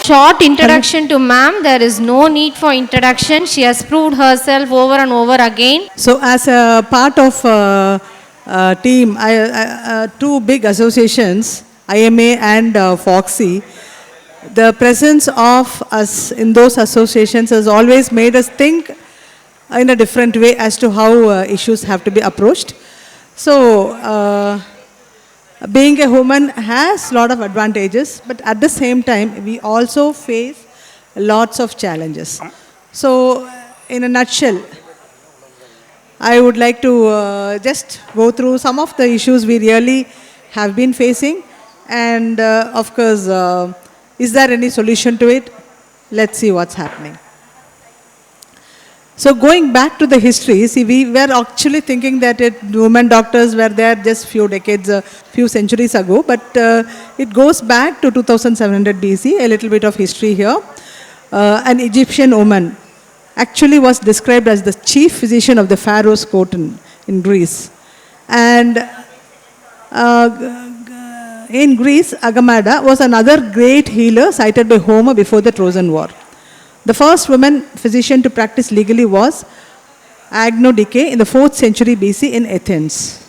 Short introduction to ma'am. There is no need for introduction. She has proved herself over and over again. So as a part of team, two big associations, IMA and Fogsi, the presence of us in those associations has always made us think in a different way as to how issues have to be approached. So being a woman has a lot of advantages, but at the same time, we also face lots of challenges. So in a nutshell, I would like to just go through some of the issues we really have been facing, and of course, is there any solution to it? Let's see what's happening. So going back to the history, see, we were actually thinking that women doctors were there just few decades, few centuries ago, but it goes back to 2700 BC, a little bit of history here. An Egyptian woman actually was described as the chief physician of the pharaoh's court in Greece. And in Greece, Agamada was another great healer cited by Homer before the Trojan War. The first woman physician to practice legally was Agnodike in the 4th century BC in Athens.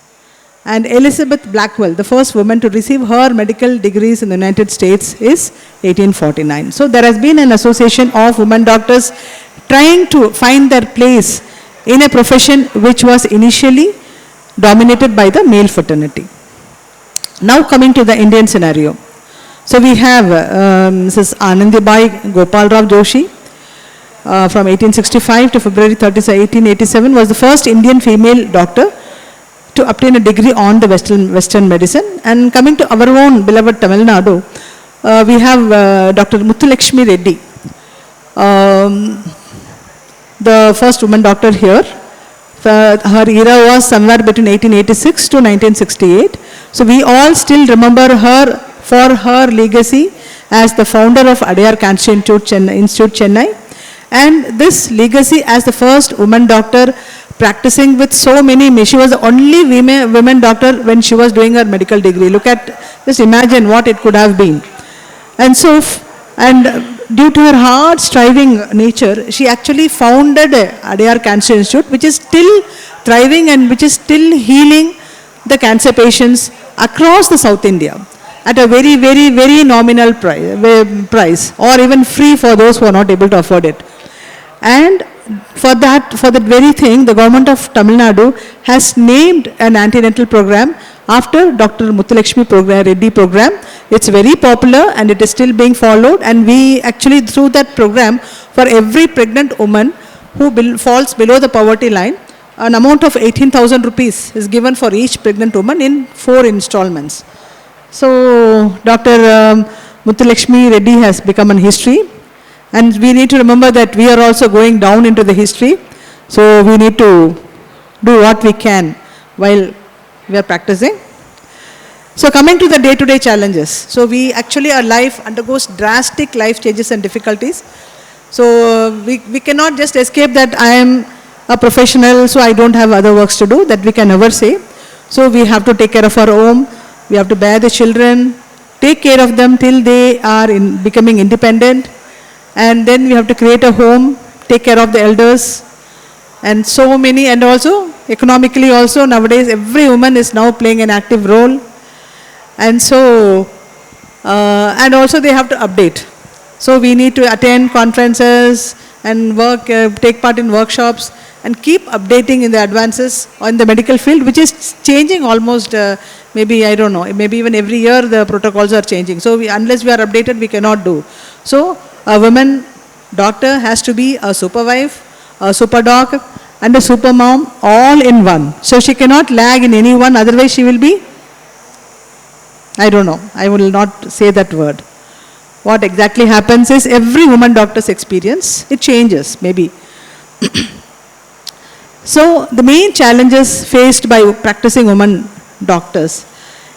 And Elizabeth Blackwell, the first woman to receive her medical degrees in the United States, is 1849. So there has been an association of women doctors trying to find their place in a profession which was initially dominated by the male fraternity. Now coming to the Indian scenario. So we have Mrs. Anandibai Gopal Rao Joshi, from 1865 to February 30, 1887, was the first Indian female doctor to obtain a degree on the Western medicine. And coming to our own beloved Tamil Nadu, we have Dr. Muthulakshmi Reddy, the first woman doctor here. Her era was somewhere between 1886 to 1968. So we all still remember her for her legacy as the founder of Adyar Cancer Institute, Chennai. And this legacy as the first woman doctor practicing with so many, she was the only women doctor when she was doing her medical degree. Look at, just imagine what it could have been. And so, due to her hard striving nature, she actually founded Adyar Cancer Institute, which is still thriving and which is still healing the cancer patients across the South India at a very, very, very nominal price, or even free for those who are not able to afford it. And for that very thing, the government of Tamil Nadu has named an antenatal program after Dr. Muthulakshmi Reddy program. It's very popular and it is still being followed, and we actually, through that program, for every pregnant woman who falls below the poverty line, an amount of 18,000 rupees is given for each pregnant woman in 4 installments. So Dr. Muthulakshmi Reddy has become a history, and we need to remember that we are also going down into the history. So we need to do what we can while we are practicing. So coming to the day-to-day challenges. So we actually, our life undergoes drastic life changes and difficulties. So we cannot just escape that I am a professional, so I don't have other works to do. That we can never say. So we have to take care of our home. We have to bear the children, take care of them till they are becoming independent. And then we have to create a home, take care of the elders, and so many, and also economically also nowadays every woman is now playing an active role. And so, and also they have to update. So we need to attend conferences and take part in workshops and keep updating in the advances in the medical field, which is changing almost, maybe, I don't know, maybe even every year the protocols are changing. So unless we are updated, we cannot do. So a woman doctor has to be a super wife, a super doc, and a super mom all in one. So she cannot lag in any one, otherwise she will be, I don't know, I will not say that word. What exactly happens is every woman doctor's experience, it changes maybe. So the main challenges faced by practicing women doctors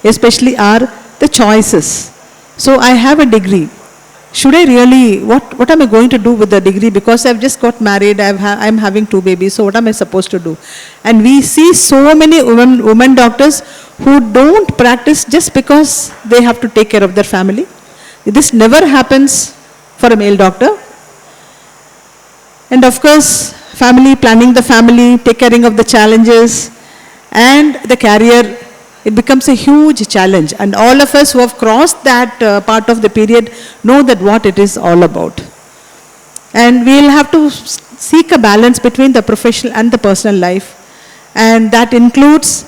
especially are the choices. So I have a degree. Should I really, what am I going to do with the degree? Because I've just got married, I'm having 2 babies, so what am I supposed to do? And we see so many women doctors who don't practice just because they have to take care of their family. This never happens for a male doctor. And of course, family, planning the family, take caring of the challenges and the career, it becomes a huge challenge. And all of us who have crossed that part of the period know that what it is all about. And we'll have to seek a balance between the professional and the personal life. And that includes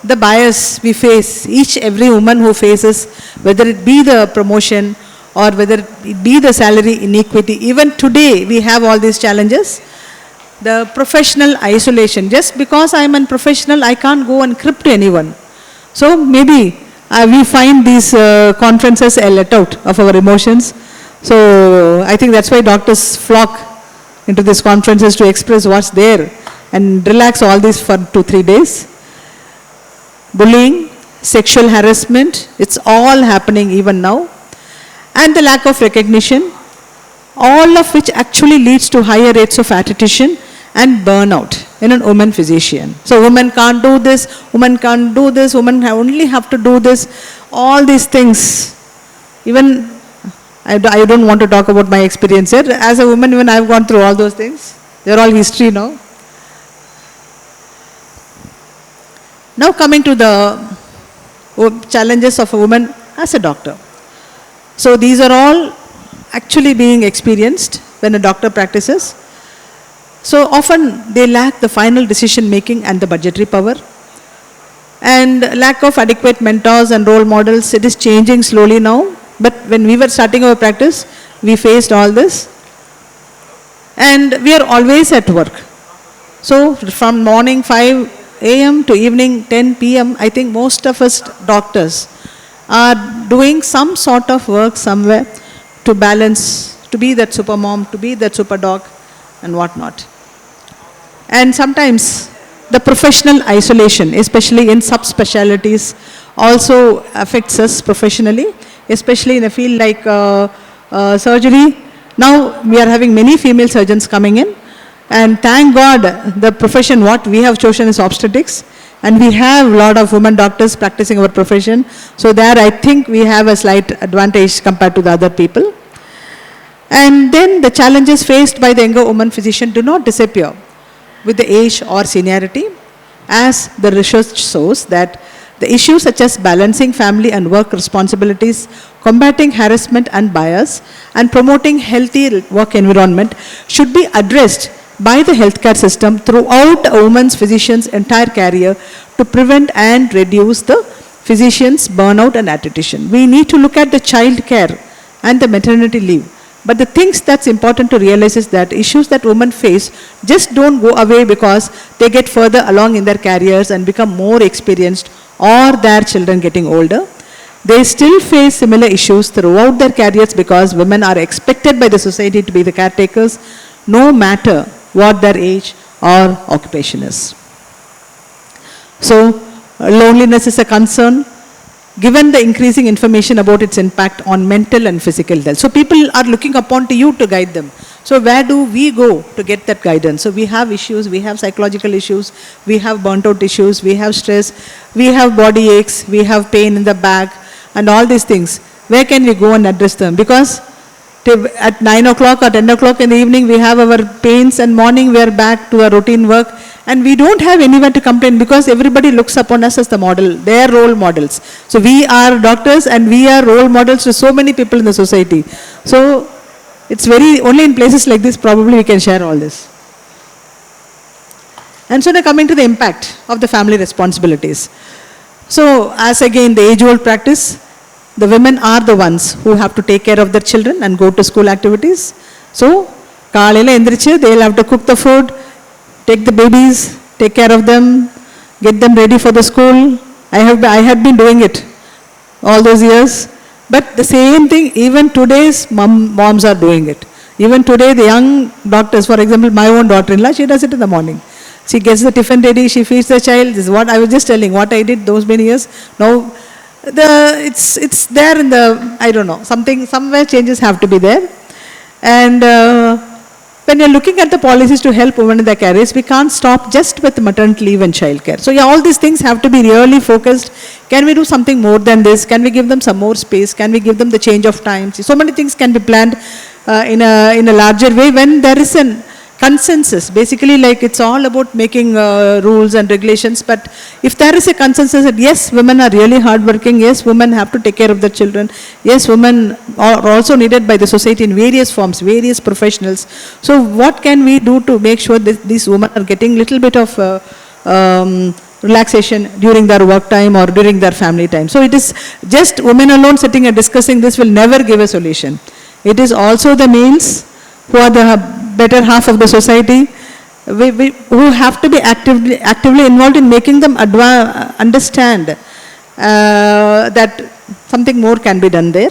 the bias we face, every woman who faces, whether it be the promotion or whether it be the salary inequity. Even today, we have all these challenges. The professional isolation. Just because I'm a professional, I can't go and crib to anyone. So maybe we find these conferences a let out of our emotions. So I think that's why doctors flock into these conferences to express what's there and relax all this for 2-3 days. Bullying, sexual harassment, it's all happening even now. And the lack of recognition, all of which actually leads to higher rates of attrition and burnout in a woman physician. So women can't do this, women can't do this, women only have to do this, all these things. Even, I don't want to talk about my experience here. As a woman, even I've gone through all those things. They're all history now. Now coming to the challenges of a woman as a doctor. So these are all actually being experienced when a doctor practices. So often they lack the final decision making and the budgetary power. And lack of adequate mentors and role models, it is changing slowly now. But when we were starting our practice, we faced all this. And we are always at work. So from morning 5 a.m. to evening 10 p.m., I think most of us doctors are doing some sort of work somewhere to balance, to be that super mom, to be that super doc and whatnot. And sometimes the professional isolation, especially in subspecialties, also affects us professionally, especially in a field like surgery. Now we are having many female surgeons coming in. And thank God, the profession what we have chosen is obstetrics. And we have a lot of women doctors practicing our profession. So there I think we have a slight advantage compared to the other people. And then the challenges faced by the younger woman physician do not disappear with the age or seniority, as the research shows that the issues such as balancing family and work responsibilities, combating harassment and bias, and promoting healthy work environment should be addressed by the healthcare system throughout a woman's physician's entire career to prevent and reduce the physician's burnout and attrition. We need to look at the child care and the maternity leave. But the things that's important to realize is that issues that women face just don't go away because they get further along in their careers and become more experienced or their children getting older. They still face similar issues throughout their careers because women are expected by the society to be the caretakers no matter what their age or occupation is. So loneliness is a concern, given the increasing information about its impact on mental and physical health. So people are looking upon to you to guide them. So where do we go to get that guidance? So we have issues, we have psychological issues, we have burnt out issues, we have stress, we have body aches, we have pain in the back and all these things. Where can we go and address them? Because at 9 o'clock or 10 o'clock in the evening we have our pains and morning we are back to our routine work. And we don't have anyone to complain because everybody looks upon us as the model, their role models. So we are doctors and we are role models to so many people in the society. So it's only in places like this probably we can share all this. And so now coming to the impact of the family responsibilities. So as again the age-old practice, the women are the ones who have to take care of their children and go to school activities. So kaalila endrichu, they'll have to cook the food, take the babies, take care of them, get them ready for the school. I have been doing it all those years. But the same thing, even today's moms are doing it. Even today, the young doctors, for example, my own daughter-in-law, she does it in the morning. She gets the tiffin ready, she feeds the child. This is what I was just telling, what I did those many years. Now, it's there in the, I don't know, somewhere changes have to be there. And when you're looking at the policies to help women in their careers, we can't stop just with maternity leave and childcare. So yeah, all these things have to be really focused. Can we do something more than this? Can we give them some more space? Can we give them the change of time? So many things can be planned. in a larger way when there is an consensus. Basically, like it's all about making rules and regulations, but if there is a consensus that yes, women are really hardworking, yes, women have to take care of their children, yes, women are also needed by the society in various forms, various professionals. So what can we do to make sure that these women are getting little bit of relaxation during their work time or during their family time? So it is just women alone sitting and discussing this will never give a solution. It is also the males who are the better half of the society, who have to be actively involved in making them understand that something more can be done there.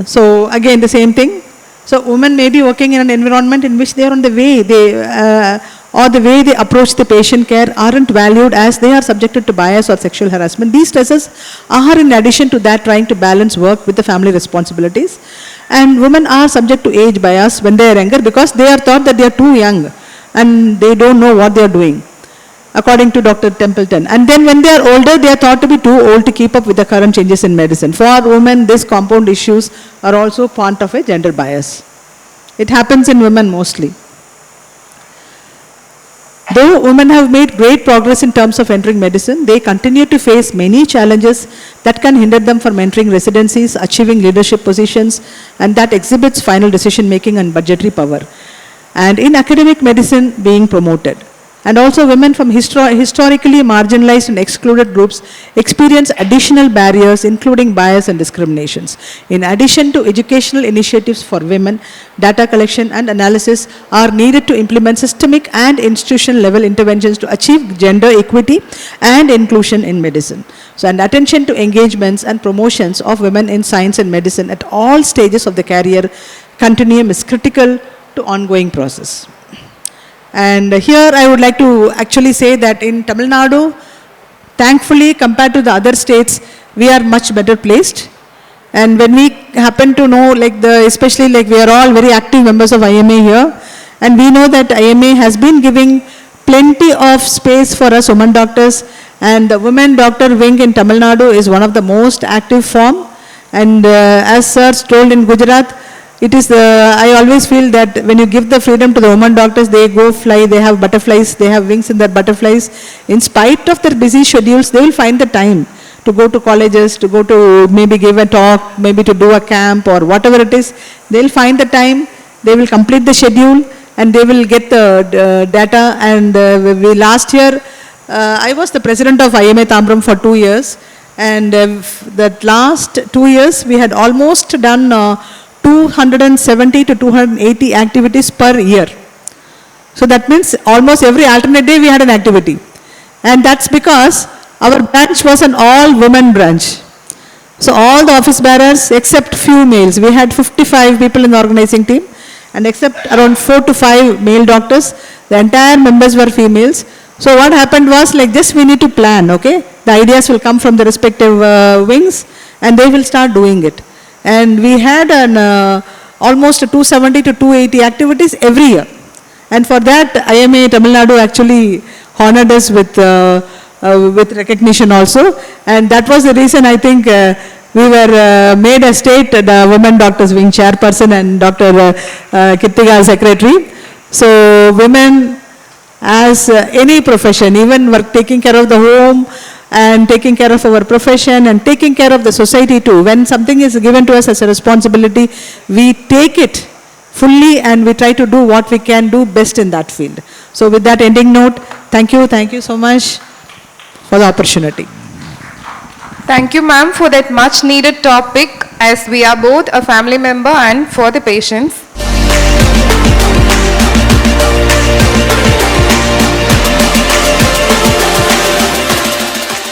So again, the same thing. So women may be working in an environment in which they are on the way, or the way they approach the patient care aren't valued, as they are subjected to bias or sexual harassment. These stresses are in addition to that trying to balance work with the family responsibilities. And women are subject to age bias when they are younger because they are thought that they are too young and they don't know what they are doing, according to Dr. Templeton. And then when they are older, they are thought to be too old to keep up with the current changes in medicine. For women, these compound issues are also part of a gender bias. It happens in women mostly. Though women have made great progress in terms of entering medicine, they continue to face many challenges that can hinder them from entering residencies, achieving leadership positions, and that exhibits final decision making and budgetary power, and in academic medicine being promoted. And also women from historically marginalized and excluded groups experience additional barriers, including bias and discriminations. In addition to educational initiatives for women, data collection and analysis are needed to implement systemic and institutional level interventions to achieve gender equity and inclusion in medicine. So, and attention to engagements and promotions of women in science and medicine at all stages of the career continuum is critical to ongoing process. And here I would like to actually say that in Tamil Nadu, thankfully compared to the other states, we are much better placed. And when we happen to know, like especially like we are all very active members of IMA here, and we know that IMA has been giving plenty of space for us women doctors, and the women doctor wing in Tamil Nadu is one of the most active form. And as sir told in Gujarat, it is I always feel that when you give the freedom to the women doctors, they go fly, they have butterflies, they have wings in their butterflies. In spite of their busy schedules, they will find the time to go to colleges, to go to maybe give a talk, maybe to do a camp or whatever it is. They will find the time, they will complete the schedule, and they will get the data. And last year, I was the president of IMA Tambram for 2 years. And that last 2 years, we had almost done 270 to 280 activities per year. So that means almost every alternate day we had an activity. And that's because our branch was an all-women branch. So all the office bearers except few males, we had 55 people in the organizing team, and except around 4 to 5 male doctors, the entire members were females. So what happened was like this, we need to plan, okay? The ideas will come from the respective wings and they will start doing it. And we had an almost 270 to 280 activities every year. And for that, IMA Tamil Nadu actually honored us with recognition also. And that was the reason I think we were made a state, the Women Doctors Wing chairperson and Dr. Kittiga secretary. So women as any profession, even work taking care of the home, and taking care of our profession and taking care of the society too. When something is given to us as a responsibility, we take it fully and we try to do what we can do best in that field. So with that ending note, thank you so much for the opportunity. Thank you, ma'am, for that much needed topic, as we are both a family member and for the patients.